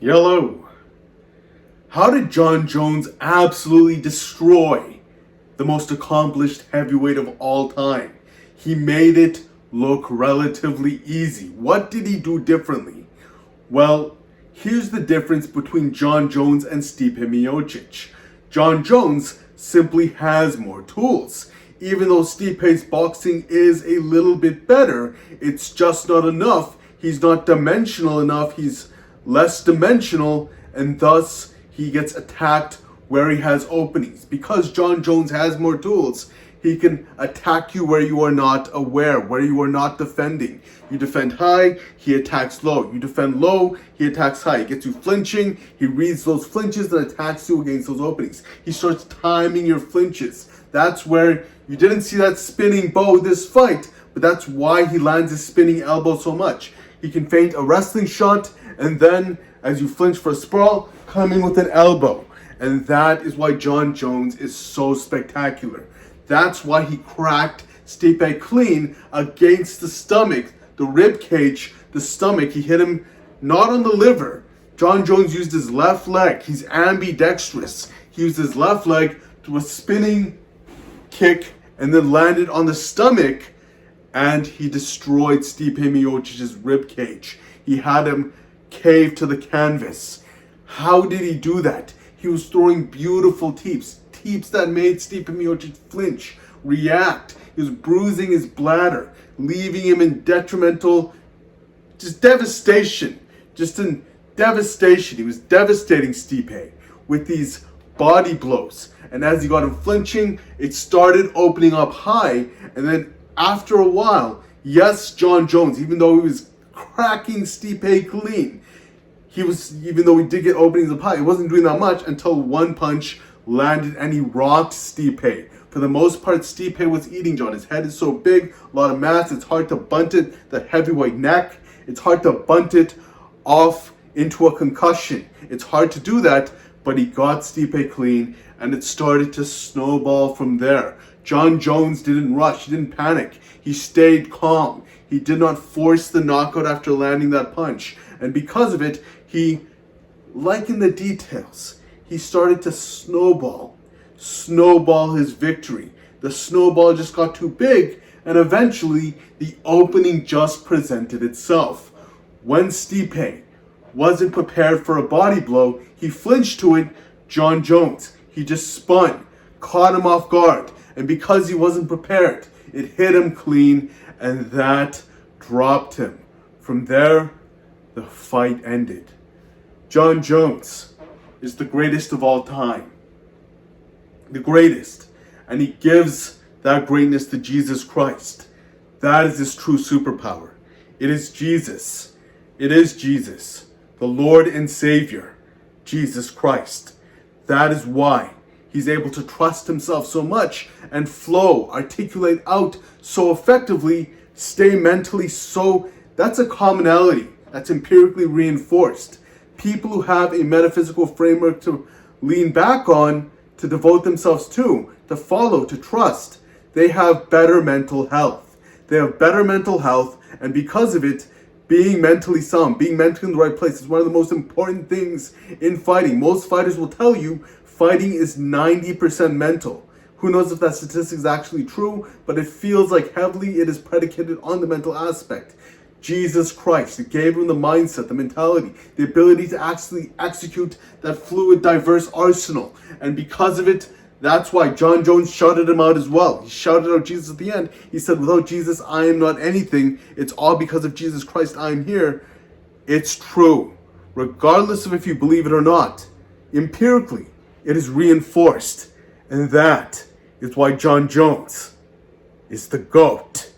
Yellow. How did Jon Jones absolutely destroy the most accomplished heavyweight of all time? He made it look relatively easy. What did he do differently? Well, here's the difference between Jon Jones and Stipe Miocic. Jon Jones simply has more tools. Even though Stipe's boxing is a little bit better, it's just not enough. He's not dimensional enough. He's less dimensional, and thus he gets attacked where he has openings. Because Jon Jones has more tools, he can attack you where you are not aware, where you are not defending. You defend high, he attacks low. You defend low, he attacks high. He gets you flinching, he reads those flinches and attacks you against those openings. He starts timing your flinches. That's where you didn't see that spinning bow this fight, but that's why he lands his spinning elbow so much. He can feint a wrestling shot, and then as you flinch for a sprawl, come in with an elbow. And that is why Jon Jones is so spectacular. That's why he cracked Stipe clean against the stomach, the rib cage, the stomach. He hit him not on the liver. Jon Jones used his left leg. He's ambidextrous. He used his left leg to a spinning kick and then landed on the stomach, and he destroyed Stipe Miocic's rib cage. He had him cave to the canvas. How did he do that? He was throwing beautiful teeps that made Stipe Miocic flinch, react. He was bruising his bladder, leaving him in detrimental, devastation. He was devastating Stipe with these body blows. And as he got him flinching, it started opening up high. And then after a while, yes, Jon Jones, even though he was cracking Stipe clean, even though he did get openings up high, he wasn't doing that much until one punch landed and he rocked Stipe. For the most part, Stipe was eating Jon. His head is so big, a lot of mass, it's hard to bunt it, the heavyweight neck, it's hard to bunt it off into a concussion. It's hard to do that, but he got Stipe clean, and it started to snowball from there. Jon Jones didn't rush, he didn't panic, he stayed calm. He did not force the knockout after landing that punch. And because of it, he, like in the details, he started to snowball his victory. The snowball just got too big, and eventually the opening just presented itself. When Stipe wasn't prepared for a body blow, he flinched to it. Jon Jones, he just spun, caught him off guard, and because he wasn't prepared, it hit him clean, and that dropped him. From there, the fight ended. Jon Jones is the greatest of all time. The greatest. And he gives that greatness to Jesus Christ. That is his true superpower. It is Jesus. It is Jesus, the Lord and Savior, Jesus Christ. That is why he's able to trust himself so much and flow, articulate out so effectively, stay mentally so. That's a commonality that's empirically reinforced. People who have a metaphysical framework to lean back on, to devote themselves to follow, to trust, they have better mental health. They have better mental health, and because of it, being mentally sound, being mentally in the right place is one of the most important things in fighting. Most fighters will tell you fighting is 90% mental. Who knows if that statistic is actually true, but it feels like heavily it is predicated on the mental aspect. Jesus Christ, it gave him the mindset, the mentality, the ability to actually execute that fluid, diverse arsenal. And because of it, that's why Jon Jones shouted him out as well. He shouted out Jesus at the end. He said, without Jesus, I am not anything. It's all because of Jesus Christ I am here. It's true. Regardless of if you believe it or not, empirically, it is reinforced. And that is why Jon Jones is the GOAT.